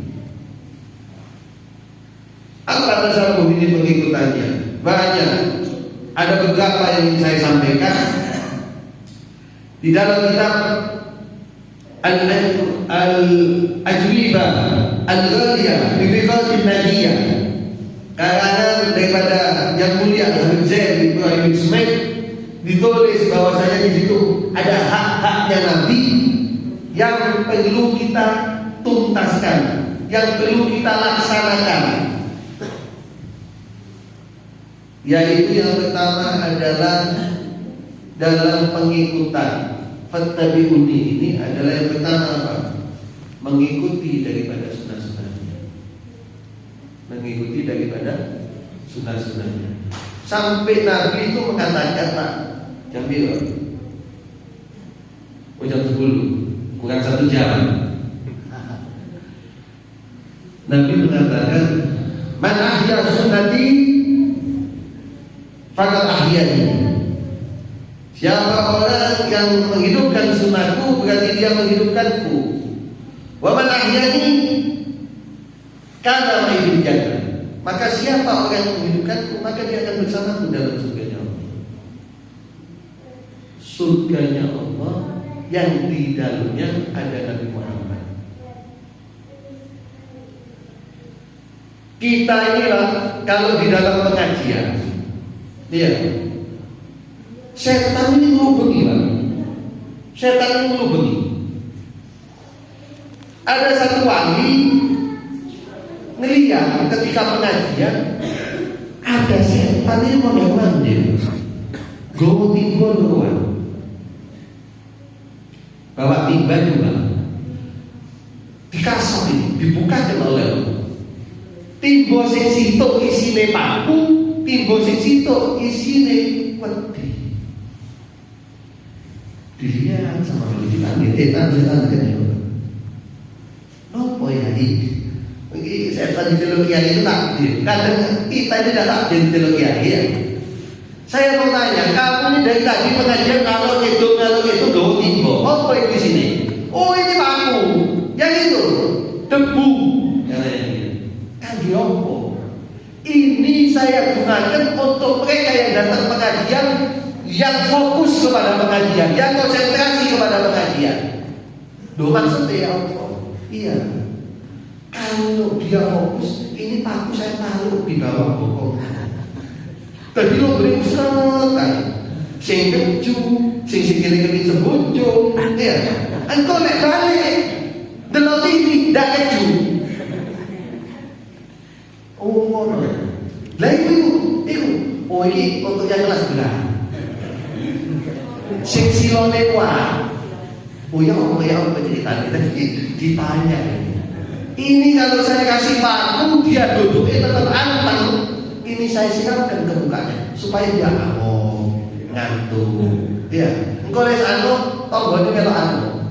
Apa tasyabbuh ini pengikutannya? Banyak. Ada beberapa yang ingin saya sampaikan di dalam kitab Al-Ajwibah Al-Ghaliyah bi Fiqatin Najiyah, karangan daripada yang mulia Habib Zaid Ibrahim Ismail, ditulis bahwasanya di situ ada hak-haknya Nabi yang perlu kita tuntaskan, yang perlu kita laksanakan. Yaitu yang pertama adalah dalam pengikutan. Fattabi'uni ini adalah yang pertama apa? Mengikuti daripada sunnah-sunnahnya. Mengikuti daripada sunnah-sunnahnya. Sampai Nabi itu mengatakan, Pak, jam berapa? Oh, jam 10, kurang 1 jam. Nabi mengatakan, man ahya sunnati faqad ahyani. Siapa orang yang menghidupkan sunnahku berarti dia menghidupkanku. Wa man ahyani kana ma'il jannah. Maka siapa orang yang menghidupkanku, maka dia akan bersamaku dalam surganya Allah. Surganya Allah yang di dalamnya ada Nabi Muhammad. Kita inilah kalau di dalam pengajian, setan ini melubungi, Pak. Setan ini melubungi. Ada satu wali ngeliat ketika pengajian ada setan ini mondar-mandir, gowo timbo luar, bawa timba juga, dikasih ini, dibuka oleh timbo sing situ isine paku, timbo sing situ isine wedi. Dilihat sama lagi setan kan. Apa ya ini? Mungkin setan di teologi itu takdir. Kadang kita ini tidak takdir di teologi ya. Saya mau tanya, kamu ini dari tadi pengajian kalau itu gawe timbo. Apa itu di sini? Oh, ini paku. Yang itu debu. Kan diopo. Ini saya gunakan untuk mereka yang datang pengajian, yang fokus kepada pengajian, yang konsentrasi kepada pengajian. Duh, maksudnya apa? Iya. Kalau dia fokus, ini paku saya taruh di bawah bokong. Tadi lo beri usahakan, sing keju, sing sikile sebunjung, ya. Engkau nek balik, delok TV ndak keju. Oh, ngono. Lah iku, oh iki untuk yang kelas berat. Sing silone kuat. Oh ya, apa ceritanya? Tadi ditanya. Ini kalau saya kasih paku, dia duduknya tetap anteng. Ini saya siramkan ke mukanya supaya dia ngantuk. Ya, engkau les tombol melok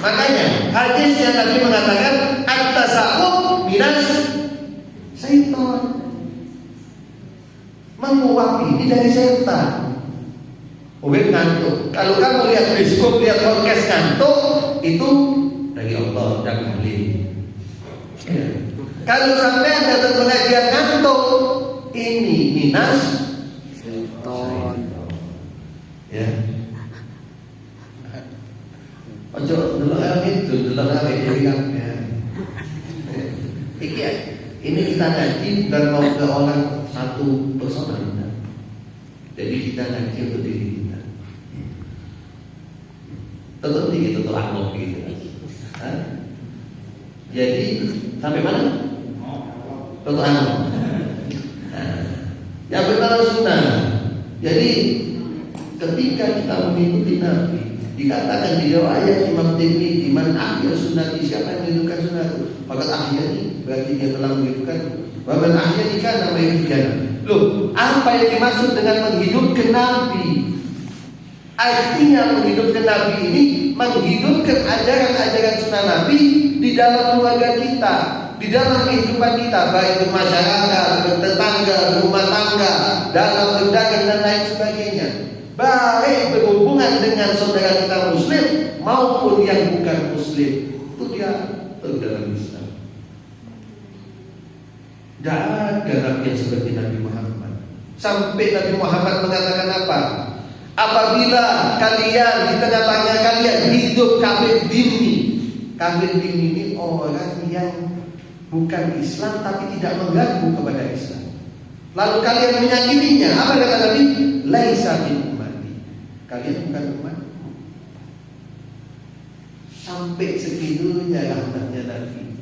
Makanya hadis yang Nabi mengatakan at-tasawuf minas syaitan. Menguap ini dari setan. Ngantuk. Kalau kamu lihat biskop, lihat podcast ngantuk, itu dari Allah dan ahli. Ya. Kalau sampai ada pengajian ngantuk, ini minas syaitan. Ya. Ojo delok itu, delok jadi kabeh. Ini kita ngaji bukan mau ke orang satu personal. Jadi kita ngaji untuk diri kita. Tetap gitu, tetap akhlak gitu. Jadi sampai mana? Tetap akhlak. Yang pertama sunnah. Jadi ketika kita mengikuti Nabi, dikatakan di riwayat Imam Tirmidzi, "Man ahya sunnati", siapa yang menghidupkan sunnahku, maka ahyani, berarti dia telah menghidupkan. Wa man ahyani kana menghidupkan. Loh, apa yang dimaksud dengan menghidupkan Nabi? Artinya menghidupkan Nabi ini menghidupkan ajaran-ajaran sunnah Nabi di dalam keluarga kita, di dalam kehidupan kita, baik bermasyarakat, bertetangga, berumah tangga, dalam berdagang dan lain sebagainya. Baik berhubungan dengan saudara kita Muslim maupun yang bukan Muslim, itu dia dalam Islam. Tidak ada Nabi yang seperti Nabi Muhammad. Sampai Nabi Muhammad mengatakan apa? Apabila kalian di tengah-tengah kalian hidup kafir dini. Kafir dini ini orang yang bukan Islam tapi tidak mengganggu kepada Islam. Lalu kalian menyakitinya. Apa kata Nabi? Laisa min ummati. Kalian bukan umat. Sampai segitunya rahmatnya Nabi.